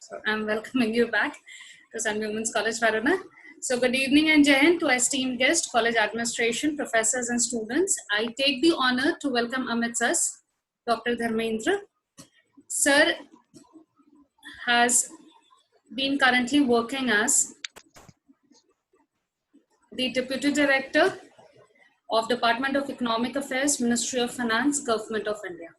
So I'm welcoming you back to Sunbeam Women's College, Varuna. So good evening and Jai Hind to our esteemed guests, college administration, professors and students. I take the honor to welcome amidst us Dr. Dharmendra. Sir has been currently working as the Deputy Director of Department of Economic Affairs, Ministry of Finance, Government of India.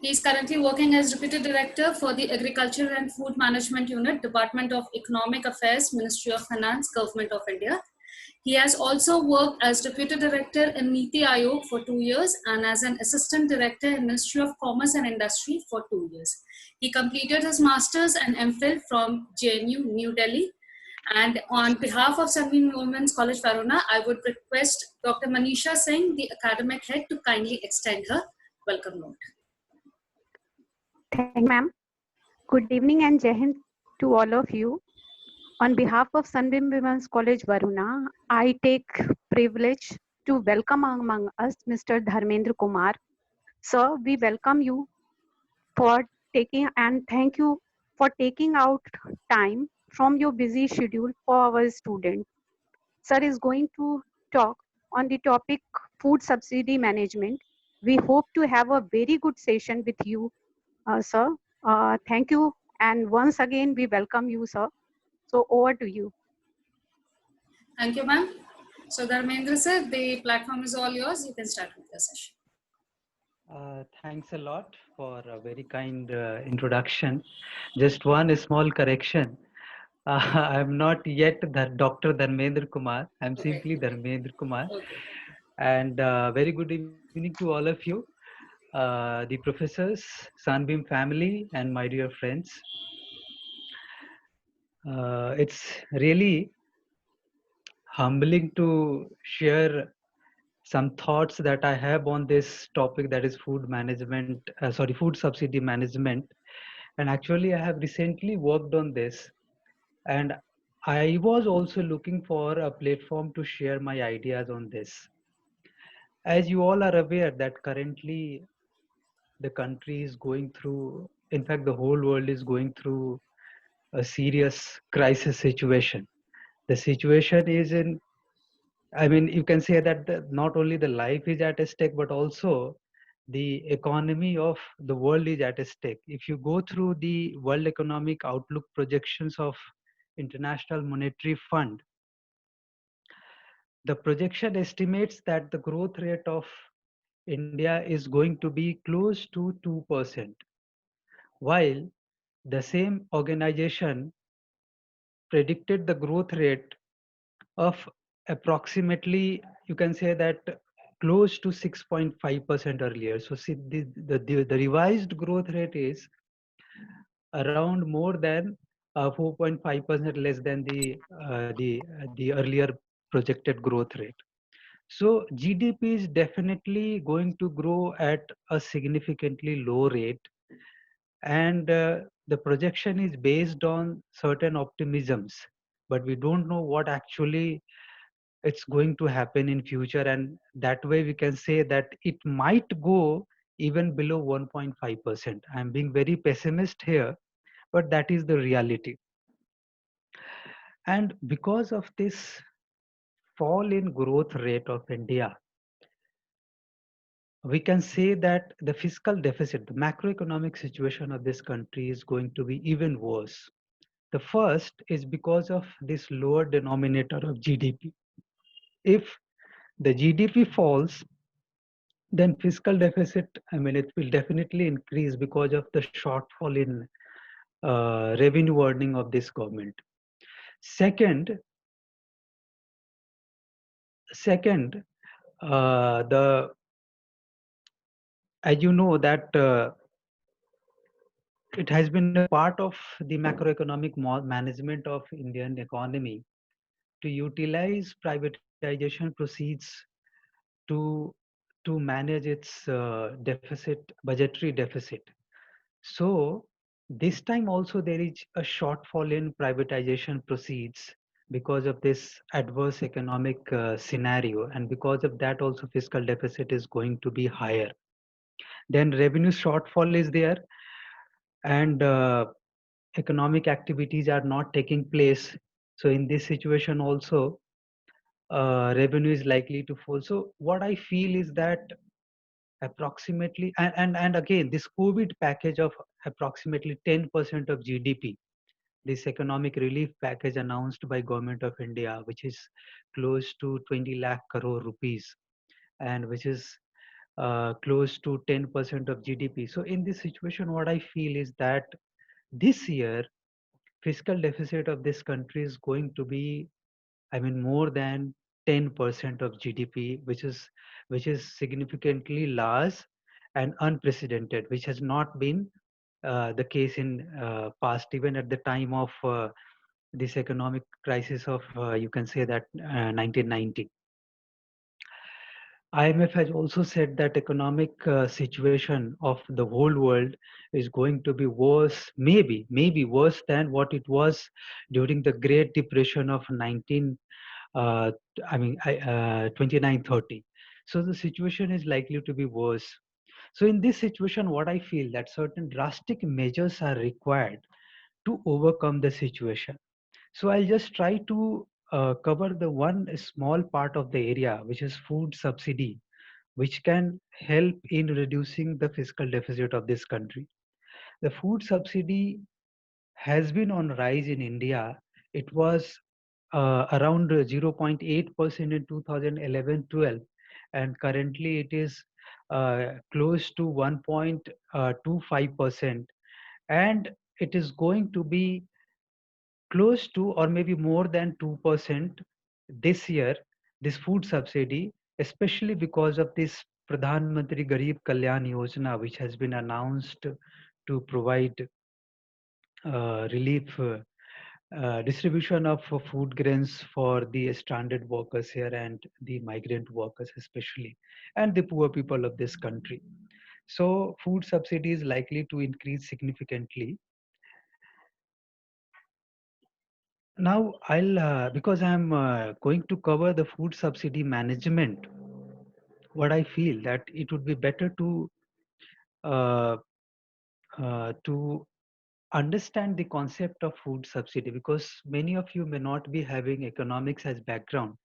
He is currently working as Deputy Director for the Agriculture and Food Management Unit, Department of Economic Affairs, Ministry of Finance, Government of India. He has also worked as Deputy Director in Niti Aayog for 2 years and as an Assistant Director in Ministry of Commerce and Industry for 2 years. He completed his Masters and MPhil from JNU, New Delhi. And on behalf of Sunbeam Women's College, Varuna, I would request Dr. Manisha Singh, the academic head, to kindly extend her welcome note. Thank you, ma'am. Good evening and Jai Hind to all of you. On behalf of Sunbeam Women's College, Varuna, I take privilege to welcome among us Mr. Dharmendra Kumar. Sir, we welcome you for taking and thank you for taking out time from your busy schedule for our student. Sir is going to talk on the topic food subsidy management. We hope to have a very good session with you, sir. Thank you. And once again, we welcome you, sir. So over to you. Thank you, ma'am. So Dharmendra sir, the platform is all yours. You can start with your session. Thanks a lot for a very kind introduction. Just one small correction. I'm not yet Dr. Dharmendra Kumar. I'm simply Dharmendra Kumar. Okay. And very good evening to all of you, the professors, Sunbeam family, and my dear friends. It's really humbling to share some thoughts that I have on this topic, that is food management, food subsidy management. And actually, I have recently worked on this. And I was also looking for a platform to share my ideas on this. As you all are aware that currently the country is going through, in fact, the whole world is going through a serious crisis situation. The situation is you can say that not only the life is at stake, but also the economy of the world is at stake. If you go through the World Economic Outlook projections of International Monetary Fund, the projection estimates that the growth rate of India is going to be close to 2%, while the same organization predicted the growth rate of approximately, you can say that close to 6.5% earlier. So see, the revised growth rate is around more than 4.5% less than the earlier projected growth rate. So GDP is definitely going to grow at a significantly low rate, and the projection is based on certain optimisms, but we don't know what actually it's going to happen in future, and that way we can say that it might go even below 1.5%. I'm being very pessimist here, but that is the reality. And because of this fall in growth rate of India, we can say that the fiscal deficit, the macroeconomic situation of this country is going to be even worse. The first is because of this lower denominator of GDP. If the GDP falls, then fiscal deficit, it will definitely increase because of the shortfall in revenue earning of this government. Second, as you know that it has been a part of the macroeconomic management of Indian economy to utilize privatization proceeds to manage its budgetary deficit. So this time also there is a shortfall in privatization proceeds because of this adverse economic scenario, and because of that also fiscal deficit is going to be higher. Then revenue shortfall is there. and economic activities are not taking place. So in this situation also, revenue is likely to fall. So what I feel is that approximately, and again, this COVID package of approximately 10% of GDP, this economic relief package announced by Government of India, which is close to 20 lakh crore rupees, and which is close to 10% of GDP. So in this situation, what I feel is that this year, fiscal deficit of this country is going to be, I mean, more than 10% of GDP, which is significantly large and unprecedented, which has not been the case in past, even at the time of this economic crisis of, you can say that, 1990. IMF has also said that economic situation of the whole world is going to be worse, maybe worse than what it was during the Great Depression of 19, uh, 2930. So the situation is likely to be worse. So in this situation, what I feel that certain drastic measures are required to overcome the situation. So I'll just try to cover the one small part of the area, which is food subsidy, which can help in reducing the fiscal deficit of this country. The food subsidy has been on rise in India. It was around 0.8% in 2011-12, and currently it is close to 1.25%, and it is going to be close to or maybe more than 2% this year, this food subsidy, especially because of this Pradhan Mantri Garib Kalyan Yojana, which has been announced to provide relief, distribution of food grains for the stranded workers here and the migrant workers especially, and the poor people of this country. So food subsidy is likely to increase significantly. Now I'll, because I'm going to cover the food subsidy management, what I feel that it would be better uh, to understand the concept of food subsidy, because many of you may not be having economics as background.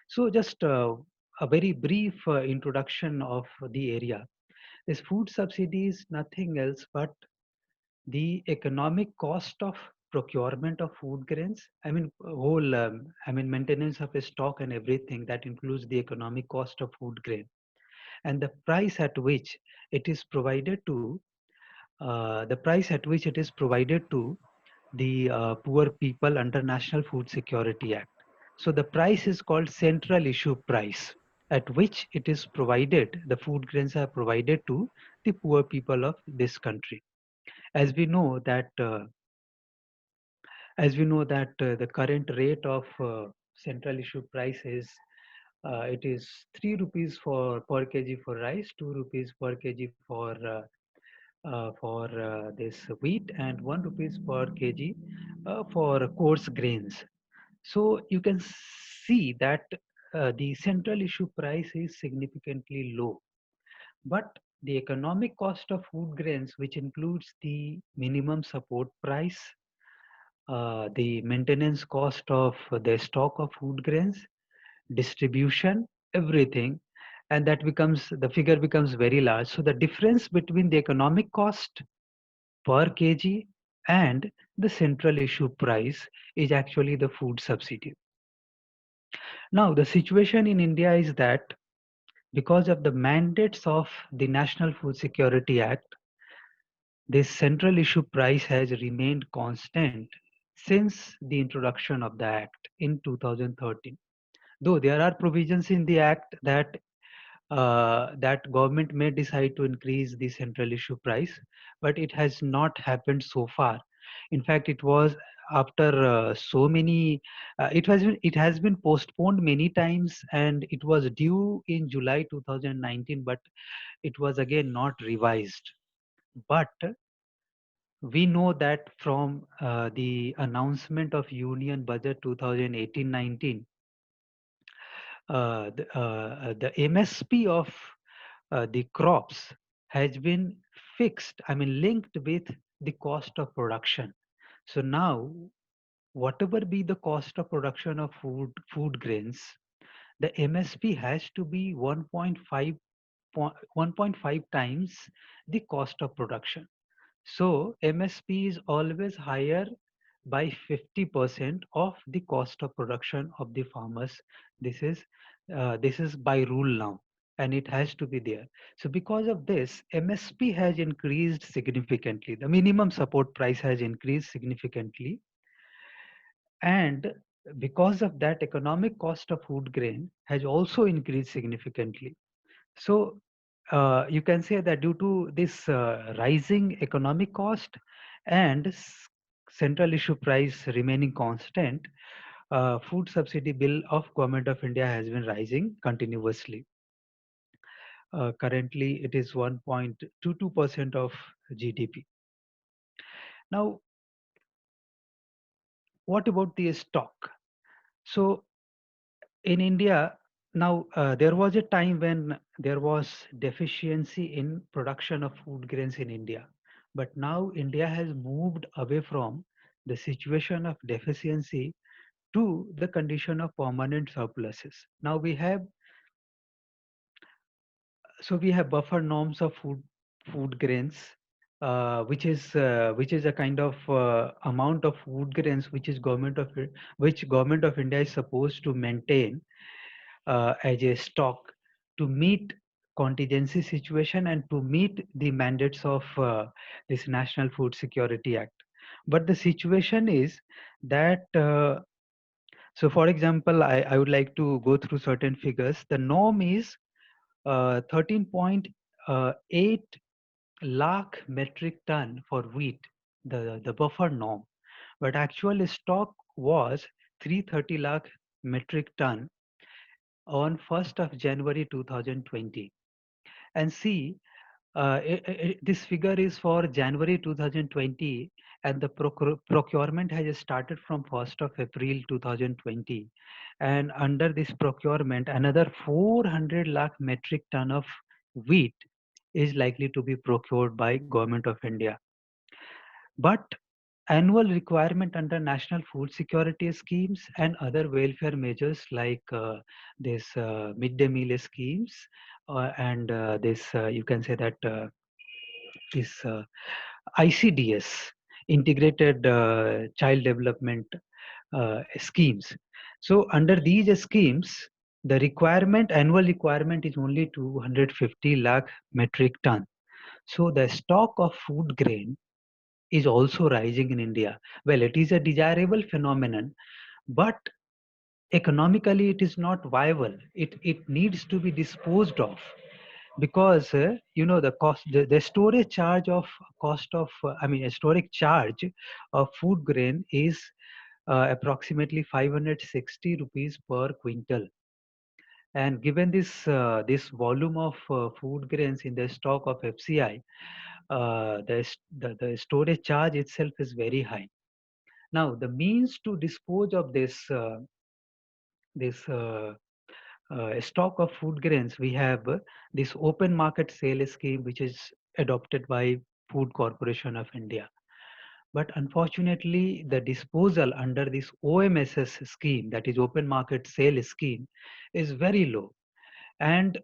So just a very brief introduction of the area. This food subsidy is nothing else but the economic cost of procurement of food grains. I mean, whole, I mean, maintenance of a stock and everything that includes the economic cost of food grain and the price at which it is provided to, the price at which it is provided to the poor people under National Food Security Act. So the price is called central issue price, at which it is provided, the food grains are provided to the poor people of this country. As we know that, the current rate of central issue price is, it is 3 rupees for per kg for rice, 2 rupees per kg for this wheat, and 1 rupees per kg for coarse grains. So you can see that the central issue price is significantly low, but the economic cost of food grains, which includes the minimum support price, the maintenance cost of the stock of food grains, distribution, everything, and that becomes, the figure becomes very large. So the difference between the economic cost per kg and the central issue price is actually the food subsidy. Now, the situation in India is that because of the mandates of the National Food Security Act, this central issue price has remained constant since the introduction of the act in 2013. Though there are provisions in the act that that government may decide to increase the central issue price, but it has not happened so far. In fact, it was after so many, it has been postponed many times, and it was due in July 2019, but it was again not revised. But we know that from the announcement of Union Budget 2018-19, the MSP of the crops has been fixed, I mean linked with the cost of production. So now, whatever be the cost of production of food grains, the MSP has to be 1.5 times the cost of production. So MSP is always higher by 50% of the cost of production of the farmers. This is by rule now, and it has to be there. So because of this, MSP has increased significantly. The minimum support price has increased significantly, and because of that, economic cost of food grain has also increased significantly. So you can say that due to this rising economic cost and central issue price remaining constant, food subsidy bill of Government of India has been rising continuously. Currently, it is 1.22% of GDP. Now, what about the stock? So in India, now there was a time when there was deficiency in production of food grains in India. But now India has moved away from the situation of deficiency to the condition of permanent surpluses. Now we have buffer norms of food grains, which is a kind of amount of food grains which government of India is supposed to maintain as a stock to meet contingency situation and to meet the mandates of this National Food Security Act. But the situation is that so for example, I would like to go through certain figures. The norm is 13.8 lakh metric ton for wheat, the buffer norm. But actual stock was 330 lakh metric ton on 1st of January 2020. And see, this figure is for January 2020, and the procurement has started from 1st of April 2020. And under this procurement, another 400 lakh metric ton of wheat is likely to be procured by Government of India. But annual requirement under national food security schemes and other welfare measures like this midday meal schemes and this you can say that this ICDS, integrated child development schemes. So under these schemes, the annual requirement is only 250 lakh metric ton. So the stock of food grain is also rising in India. Well, it is a desirable phenomenon, but economically it is not viable. It needs to be disposed of because the storage charge of a storage charge of food grain is approximately 560 rupees per quintal. And given this volume of food grains in the stock of FCI, the storage charge itself is very high. Now, the means to dispose of this stock of food grains, we have this open market sale scheme, which is adopted by Food Corporation of India. But unfortunately, the disposal under this OMSS scheme, that is open market sale scheme, is very low. And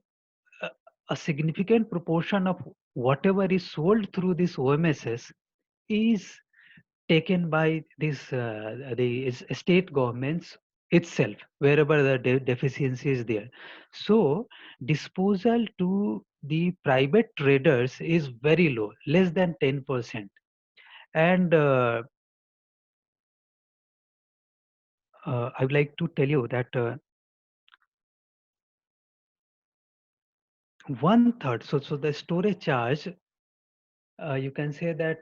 a a significant proportion of whatever is sold through this OMSS is taken by the state governments itself wherever the deficiency is there. So disposal to the private traders is very low, less than 10%. And I would like to tell you that one third, so the storage charge, you can say that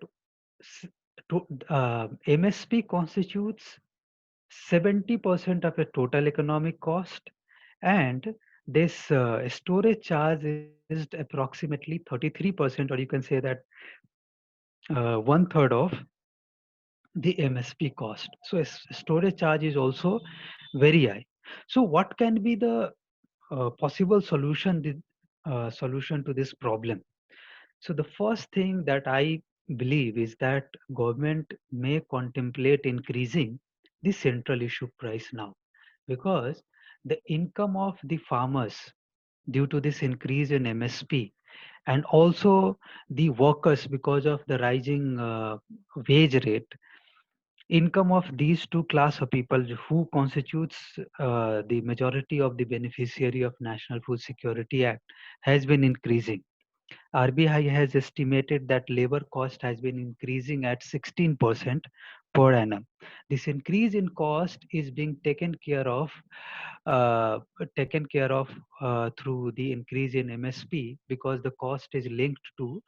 MSP constitutes 70% of the total economic cost, and this storage charge is approximately 33%, or you can say that one third of the MSP cost. So storage charge is also very high. So what can be the possible solution to this problem? So the first thing that I believe is that government may contemplate increasing the central issue price now, because the income of the farmers due to this increase in MSP, and also the workers because of the rising wage rate, income of these two class of people who constitutes the majority of the beneficiary of National Food Security Act has been increasing. RBI has estimated that labor cost has been increasing at 16% per annum. This increase in cost is being uh, taken care of through the increase in MSP, because the cost is linked to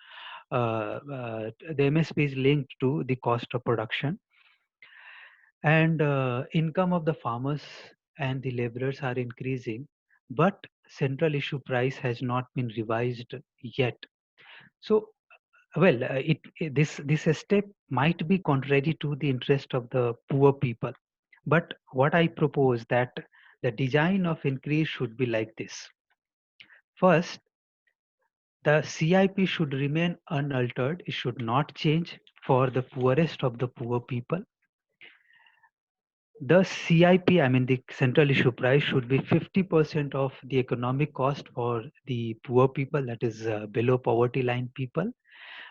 the MSP is linked to the cost of production, and income of the farmers and the laborers are increasing, but central issue price has not been revised yet. So well, this step might be contrary to the interest of the poor people, but what I propose that the design of increase should be like this. First, the CIP should remain unaltered. It should not change for the poorest of the poor people. The CIP, I mean the central issue price, should be 50% of the economic cost for the poor people, that is below poverty line people,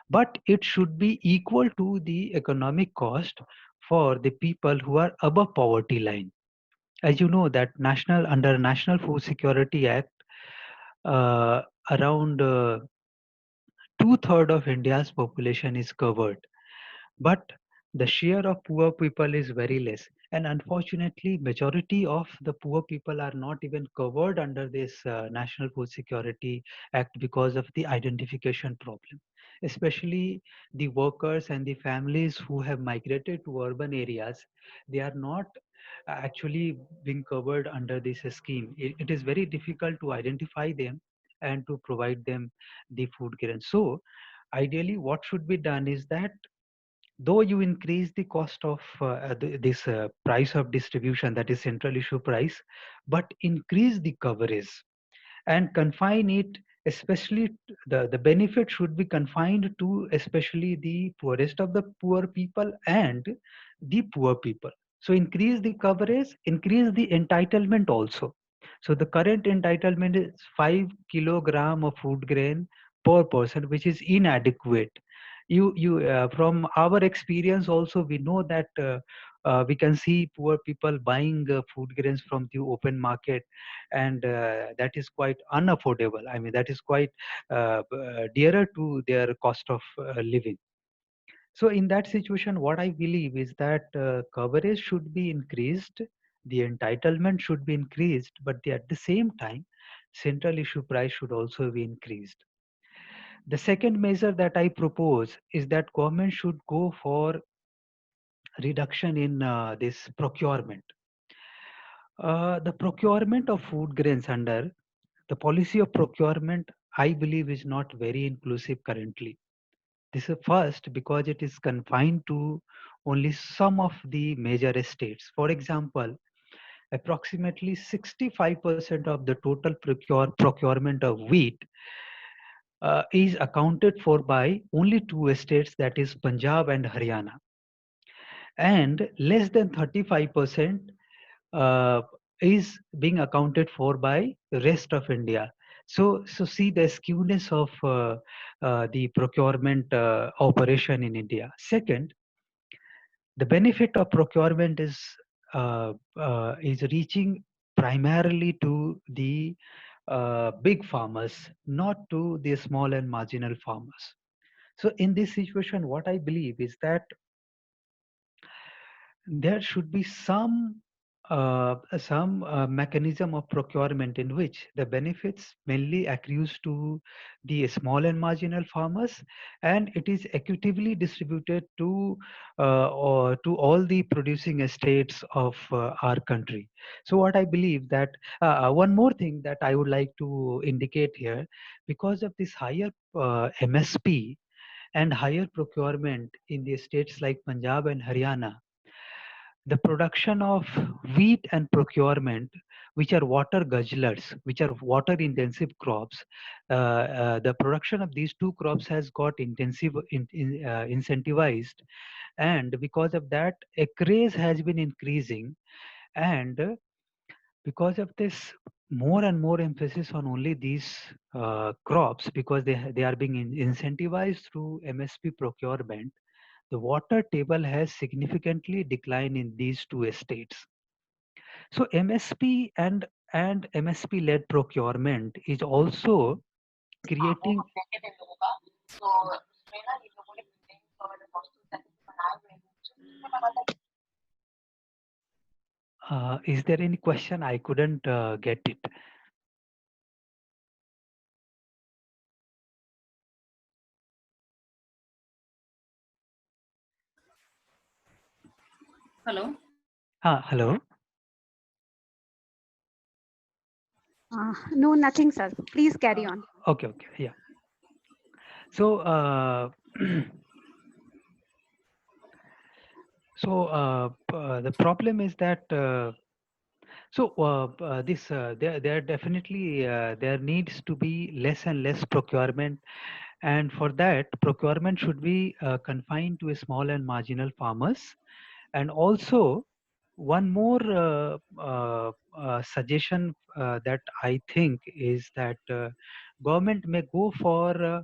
but it should be equal to the economic cost for the people who are above poverty line. As you know that under National Food Security Act, uh, around two-thirds of India's population is covered, but the share of poor people is very less, and unfortunately majority of the poor people are not even covered under this National Food Security Act because of the identification problem, especially the workers and the families who have migrated to urban areas. They are not actually being covered under this scheme. It is very difficult to identify them and to provide them the food grain. So ideally what should be done is that though you increase the cost of this price of distribution, that is central issue price, but increase the coverage and confine it, especially the benefit should be confined to especially the poorest of the poor people and the poor people. So increase the coverage, increase the entitlement also. So the current entitlement is 5 kilogram of food grain per person, which is inadequate. You From our experience also we know that we can see poor people buying food grains from the open market, and that is quite unaffordable. I mean, that is quite dearer to their cost of living. So in that situation, what I believe is that coverage should be increased, the entitlement should be increased, but at the same time central issue price should also be increased. The second measure that I propose is that government should go for reduction in this procurement. The procurement of food grains under the policy of procurement, I believe, is not very inclusive currently. This is first because it is confined to only some of the major states. For example, approximately 65% of the total procurement of wheat is accounted for by only two states, that is Punjab and Haryana, and less than 35% uh, is being accounted for by the rest of India. So see the skewness of the procurement operation in India. Second, the benefit of procurement is reaching primarily to the big farmers, not to the small and marginal farmers. So in this situation, what I believe is that there should be some mechanism of procurement in which the benefits mainly accrues to the small and marginal farmers, and it is equitably distributed or to all the producing estates of our country. So what I believe that one more thing that I would like to indicate here, because of this higher MSP and higher procurement in the states like Punjab and Haryana, the production of wheat and procurement, which are water guzzlers, which are water intensive crops, the production of these two crops has got incentivized, and because of that acreage has been increasing. And because of this more and more emphasis on only these crops, because they are being incentivized through MSP procurement, the water table has significantly declined in these two states. So MSP and MSP led procurement is also creating. Is there any question? I couldn't get it. Hello. Hello. No, nothing, sir. Please carry on. Okay. Yeah. So, the problem is that there definitely there needs to be less and less procurement, and for that procurement should be confined to a small and marginal farmers. And also one more suggestion that I think is that government may go for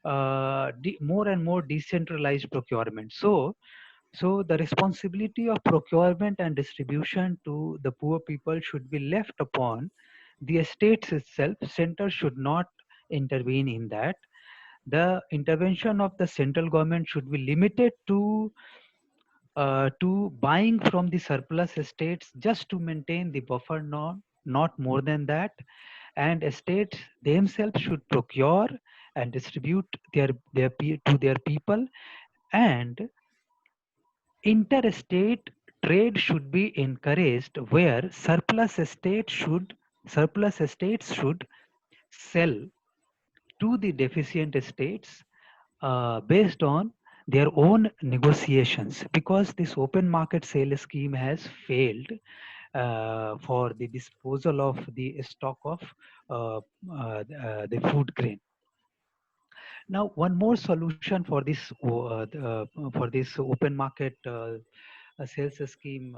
more and more decentralized procurement. So the responsibility of procurement and distribution to the poor people should be left upon the estates itself. Center should not intervene in that. The intervention of the central government should be limited to buying from the surplus estates just to maintain the buffer, not more than that. And estates themselves should procure and distribute to their people. And interstate trade should be encouraged, where surplus estates should sell to the deficient estates based on their own negotiations, because this open market sale scheme has failed for the disposal of the stock of the food grain. Now, one more solution for this open market sales scheme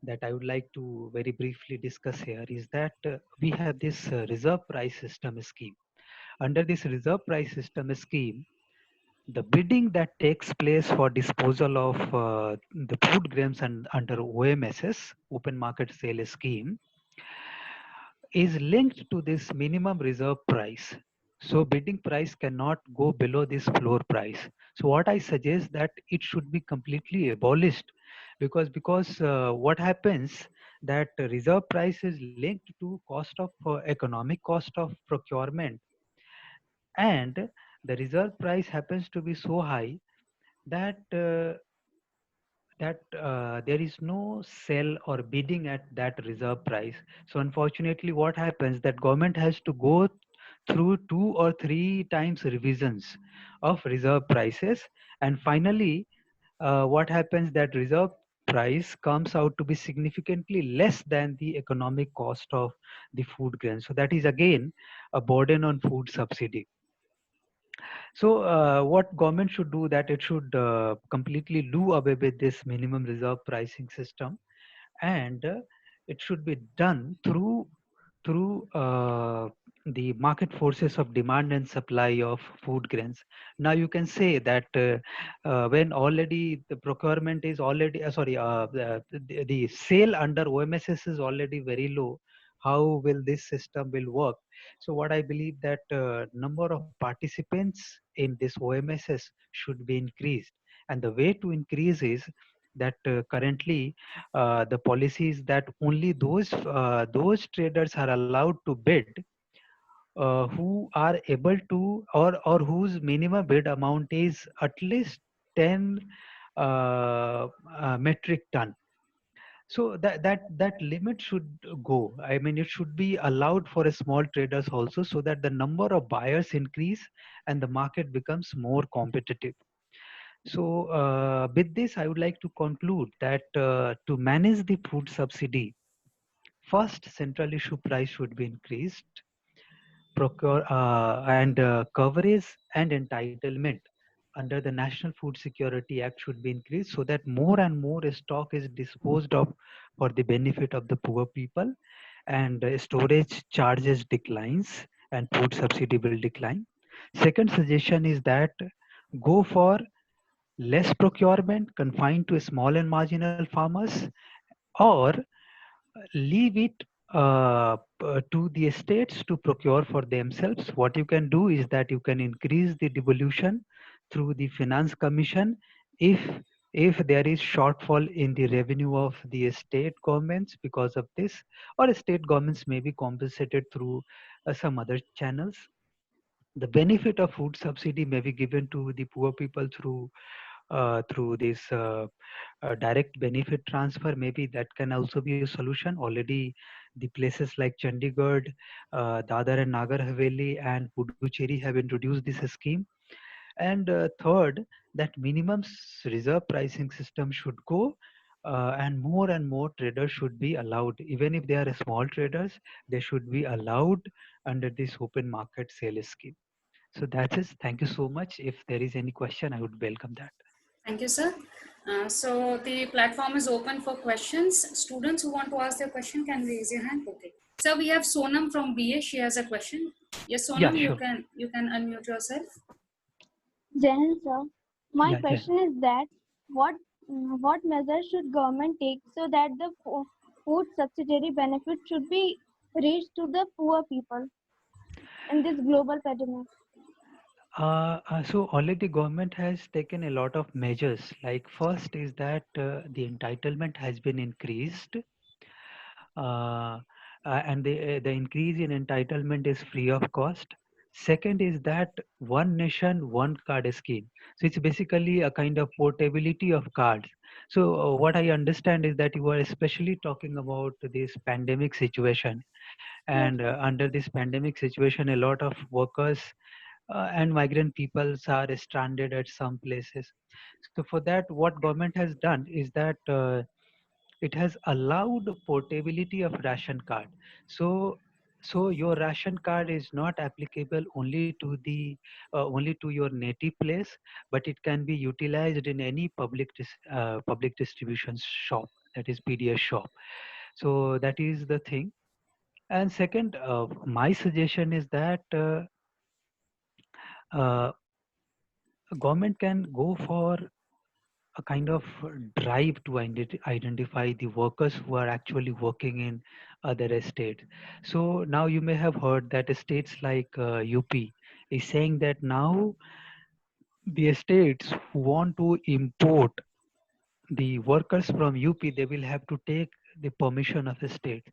that I would like to very briefly discuss here is that we have this reserve price system scheme. Under this reserve price system scheme, the bidding that takes place for disposal of the food grains and under OMSS, open market sale scheme, is linked to this minimum reserve price. So bidding price cannot go below this floor price. So what I suggest that it should be completely abolished, because what happens that reserve price is linked to cost of economic cost of procurement, and the reserve price happens to be so high that there is no sell or bidding at that reserve price. So unfortunately, what happens that government has to go through 2 or 3 times revisions of reserve prices, and finally, what happens that reserve price comes out to be significantly less than the economic cost of the food grain. So that is again a burden on food subsidy. So what government should do that it should completely do away with this minimum reserve pricing system, and it should be done through the market forces of demand and supply of food grains. Now you can say that when already the procurement is already the sale under OMSS is already very low, how will this system will work? So what I believe that number of participants in this OMSS should be increased, and the way to increase is that currently the policy is that only those traders are allowed to bid who are able to, or whose minimum bid amount is at least 10 metric ton. So that limit should go. I mean, it should be allowed for a small traders also, so that the number of buyers increase and the market becomes more competitive. So with this, I would like to conclude that to manage the food subsidy, first central issue price should be increased, procure and coverage and entitlement under the National Food Security Act should be increased so that more and more stock is disposed of for the benefit of the poor people, and storage charges declines and food subsidy will decline. Second suggestion is that go for less procurement confined to small and marginal farmers, or leave it to the estates to procure for themselves. What you can do is that you can increase the devolution through the finance commission if there is shortfall in the revenue of the state governments because of this, or state governments may be compensated through some other channels. The benefit of food subsidy may be given to the poor people through this direct benefit transfer. Maybe that can also be a solution. Already the places like Chandigarh, Dadar and Nagar Haveli and Puducherry have introduced this scheme. And third, that minimum reserve pricing system should go, and more traders should be allowed. Even if they are small traders, they should be allowed under this open market sale scheme. So that's it. Thank you so much. If there is any question, I would welcome that. Thank you, sir. So the platform is open for questions. Students who want to ask their question can raise your hand. Okay. So we have Sonam from BA. She has a question. Yes, Sonam, Yeah, sure. you can unmute yourself. Jahan sir, my Yeah, question is that what measures should government take so that the food subsidiary benefit should be reached to the poor people in this global pandemic? So already government has taken a lot of measures. Like first is that the entitlement has been increased, and the increase in entitlement is free of cost. Second is that one nation, one card scheme. So it's basically a kind of portability of cards. So what I understand is that you are especially talking about this pandemic situation, Yes, and sir. under this pandemic situation, a lot of workers and migrant peoples are stranded at some places. So for that, what government has done is that it has allowed portability of ration card. So your ration card is not applicable only to your native place, but it can be utilized in any public distribution shop, that is PDS shop. So that is the thing. And second, my suggestion is that uh, government can go for a kind of drive to identify the workers who are actually working in other estates. So now you may have heard that states like UP is saying that now the estates who want to import the workers from UP, they will have to take the permission of the state.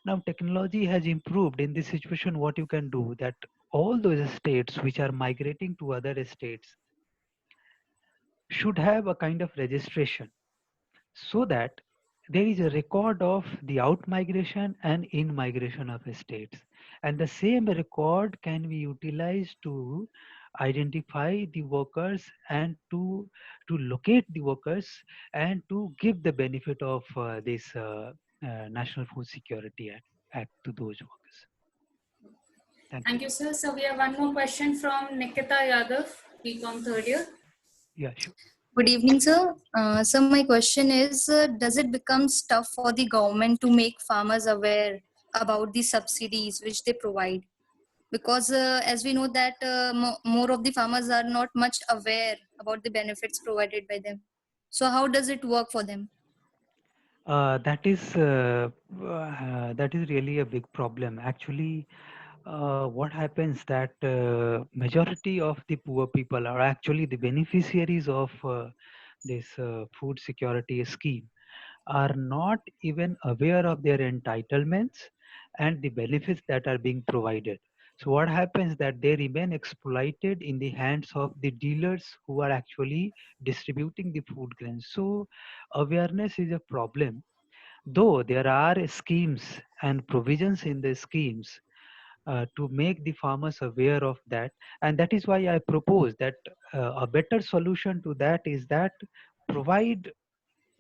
Now technology has improved. In this situation, what you can do that all those states which are migrating to other states should have a kind of registration, so that there is a record of the out migration and in migration of states, and the same record can be utilized to identify the workers and to locate the workers and to give the benefit of this National Food Security Act to those workers. Thank Thank you. you, sir. So we have one more question from Nikita Yadav, BCom third year. Yeah, sure. Good evening, sir. So my question is, does it become tough for the government to make farmers aware about the subsidies which they provide? Because as we know that more of the farmers are not much aware about the benefits provided by them. So how does it work for them? That is really a big problem. Actually, what happens that majority of the poor people are actually the beneficiaries of this food security scheme, are not even aware of their entitlements and the benefits that are being provided. So what happens that they remain exploited in the hands of the dealers who are actually distributing the food grains. So awareness is a problem, though there are schemes and provisions in the schemes to make the farmers aware of that. And that is why I propose that a better solution to that is that provide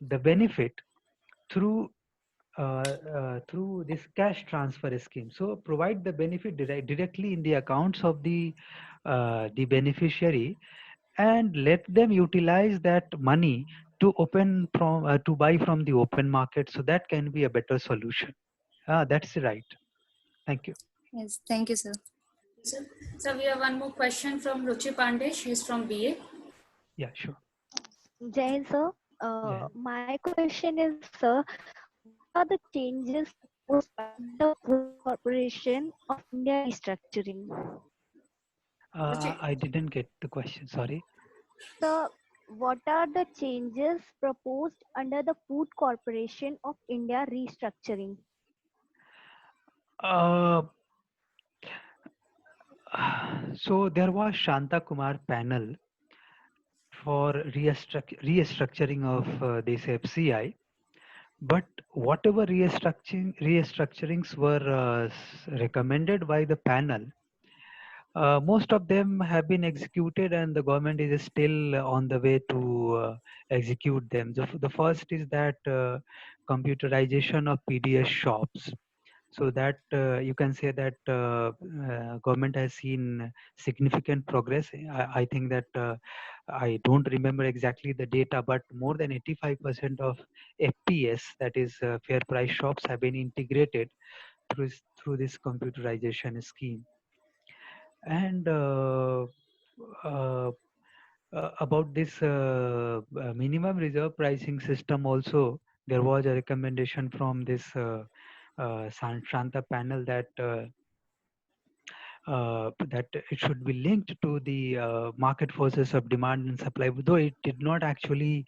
the benefit through through this cash transfer scheme. So provide the benefit directly in the accounts of the beneficiary, and let them utilize that money to open from to buy from the open market. So that can be a better solution. That's right. Thank you. Yes, thank you, sir. Sir, so we have one more question from Ruchi Pandey. She is from BA. Yeah, sure. Jain sir, Yeah. my question is, sir, what are the changes proposed by the Food Corporation of India restructuring? I didn't get the question. Sorry. So, what are the changes proposed under the Food Corporation of India restructuring? Uh, so there was Shanta Kumar panel for restructuring of this FCI, but whatever restructurings were recommended by the panel, most of them have been executed, and the government is still on the way to execute them. The first is that computerization of PDS shops. So that you can say that government has seen significant progress. I think that I don't remember exactly the data, but more than 85% of FPS, that is fair price shops, have been integrated through this computerization scheme. And uh, about this minimum reserve pricing system also, there was a recommendation from this Shanta panel that that it should be linked to the market forces of demand and supply, though it did not actually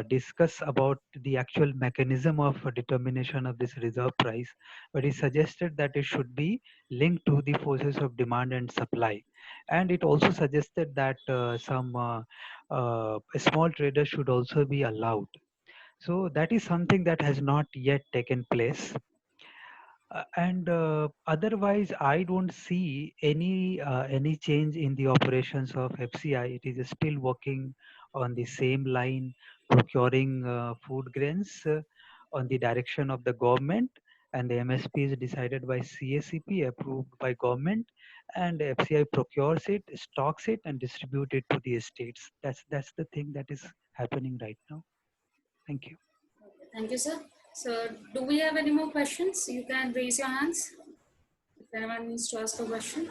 discuss about the actual mechanism of determination of this reserve price, but it suggested that it should be linked to the forces of demand and supply. And it also suggested that some small traders should also be allowed. So that is something that has not yet taken place. And otherwise, I don't see any change in the operations of FCI. It is still working on the same line, procuring food grains on the direction of the government, and the MSP is decided by CACP, approved by government, and FCI procures it, stocks it, and distribute it to the states. That's the thing that is happening right now. Thank you. Thank you, sir. So, do we have any more questions? You can raise your hands if anyone needs to ask a question.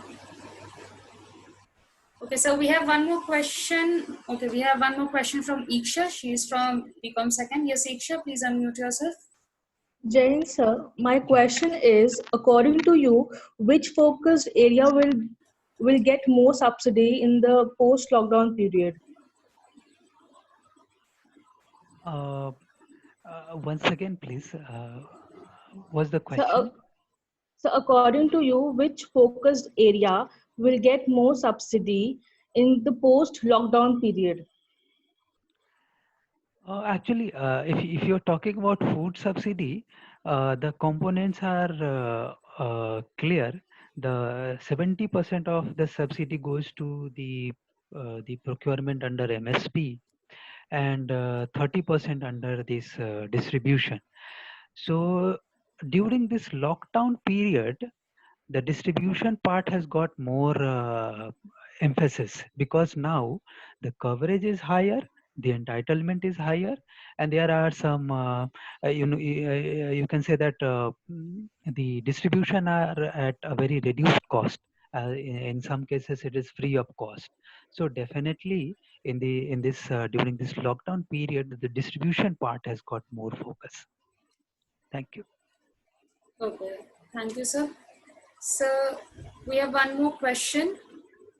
Okay, so we have one more question. Okay, we have one more question from Iksha. She is from BCom Second. Yes, Iksha, please unmute yourself. Jain sir, my question is, according to you, which focused area will get more subsidy in the post-lockdown period? Once again, please. What's the So, question? so according to you, which focused area will get more subsidy in the post-lockdown period? Actually, if you're talking about food subsidy, the components are clear. The 70% of the subsidy goes to the procurement under MSP, and 30% under this distribution. So during this lockdown period, the distribution part has got more emphasis, because now the coverage is higher, the entitlement is higher, and there are some you can say that the distribution are at a very reduced cost. In some cases it is free of cost. So definitely in this during this lockdown period, the distribution part has got more focus. Thank you. Okay, thank you, sir. So, we have one more question.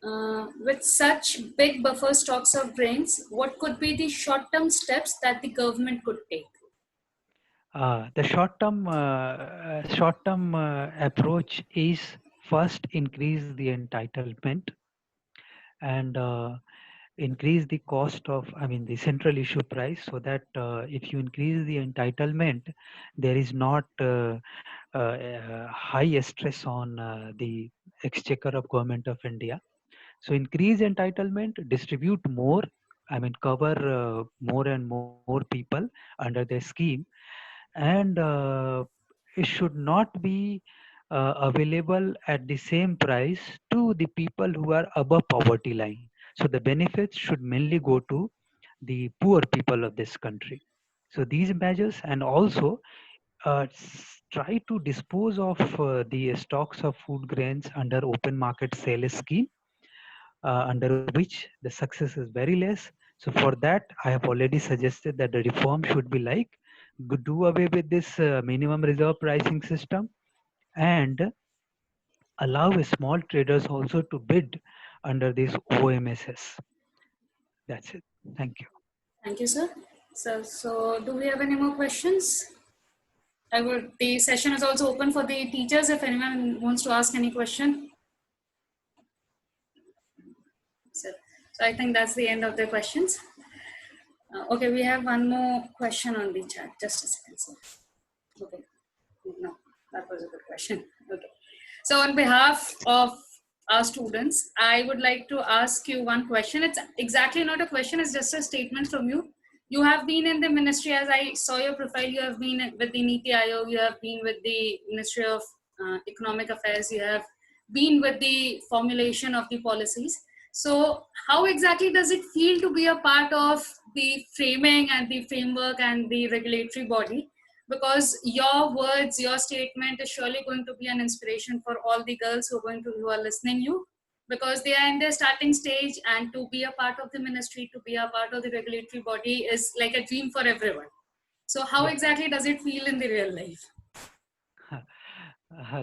With such big buffer stocks of grains, what could be the short-term steps that the government could take? The short-term approach is first increase the entitlement, and increase the cost of, I mean, the central issue price, so that if you increase the entitlement, there is not high stress on the exchequer of Government of India. So increase entitlement, distribute more, cover more and more people under the scheme, and it should not be available at the same price to the people who are above poverty line. So the benefits should mainly go to the poor people of this country. So these measures, and also try to dispose of the stocks of food grains under open market sale scheme, under which the success is very less. So for that, I have already suggested that the reform should be like do away with this minimum reserve pricing system, and allow small traders also to bid under this OMSS. That's it. Thank you. Thank you, sir. So do we have any more questions? The session is also open for the teachers if anyone wants to ask any question. So I think that's the end of the questions. Okay, we have one more question on the chat. Just a second, sir. Okay. No, that was a good question. Okay. So on behalf of our students, I would like to ask you one question. It's exactly not a question, it's just a statement from you. You have been in the ministry, as I saw your profile, you have been with the NITI Aayog, you have been with the Ministry of Economic Affairs, you have been with the formulation of the policies. So how exactly does it feel to be a part of the framing and the framework and the regulatory body? Because your words, your statement is surely going to be an inspiration for all the girls who are listening you, because they are in their starting stage, and to be a part of the ministry, to be a part of the regulatory body is like a dream for everyone. So how exactly does it feel in the real life?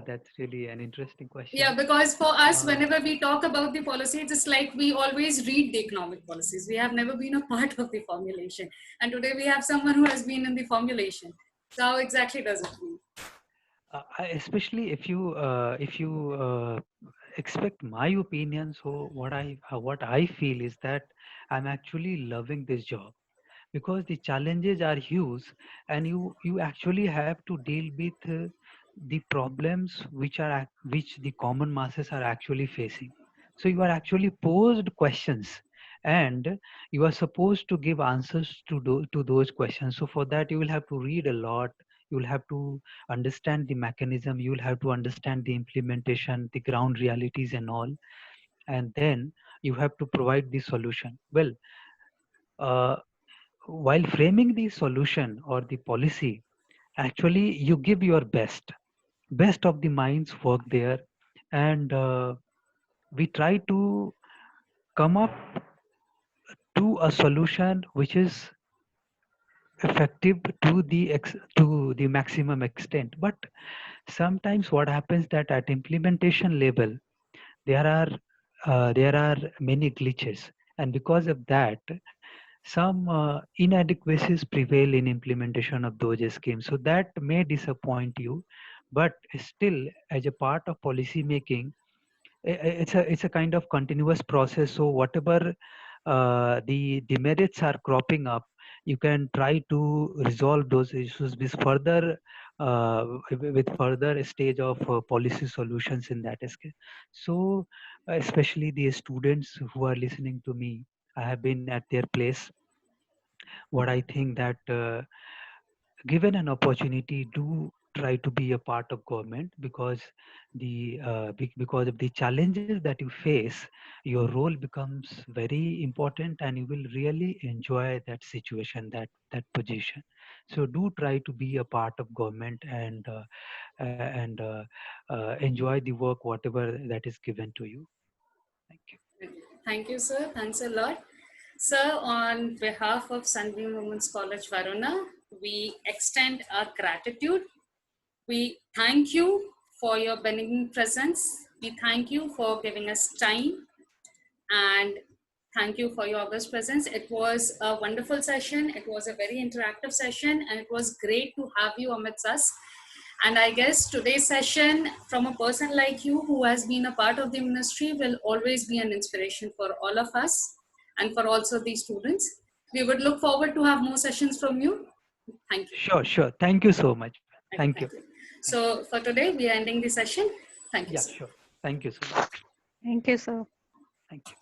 That's really an interesting question. Yeah, because for us, whenever we talk about the policies, it's like we always read the economic policies. We have never been a part of the formulation. And today we have someone who has been in the formulation. So how exactly does it feel? Especially if you expect my opinion, so what I feel is that I'm actually loving this job, because the challenges are huge, and you actually have to deal with the problems which the common masses are actually facing. So you are actually posed questions, and you are supposed to give answers to those questions. So for that, you will have to read a lot, you will have to understand the mechanism, you will have to understand the implementation, the ground realities and all, and then you have to provide the solution. Well, uh, while framing the solution or the policy, actually you give your best of the minds work there, and we try to come up to a solution which is effective to the maximum extent. But sometimes what happens that at implementation level there are many glitches, and because of that some inadequacies prevail in implementation of those schemes. So that may disappoint you, but still, as a part of policy making, it's a kind of continuous process. So whatever the demerits are cropping up, you can try to resolve those issues with further stage of policy solutions in that case. So especially the students who are listening to me, I have been at their place. What I think that given an opportunity, do try to be a part of government, because because of the challenges that you face, your role becomes very important, and you will really enjoy that situation, that position. So do try to be a part of government, and enjoy the work whatever that is given to you. Thank you. Thank you, sir. Thanks a lot. Sir, on behalf of Sunbeam Women's College, Varuna, we extend our gratitude. We thank you for your benign presence. We thank you for giving us time, and thank you for your august presence. It was a wonderful session. It was a very interactive session, and it was great to have you amidst us. And I guess today's session, from a person like you who has been a part of the ministry, will always be an inspiration for all of us and for also the students. We would look forward to have more sessions from you. Thank you. Sure. Thank you so much. Thank you. So for today, we are ending the session. Thank you, Yeah, sir. sure. Thank you so much. Thank you, sir. Thank you.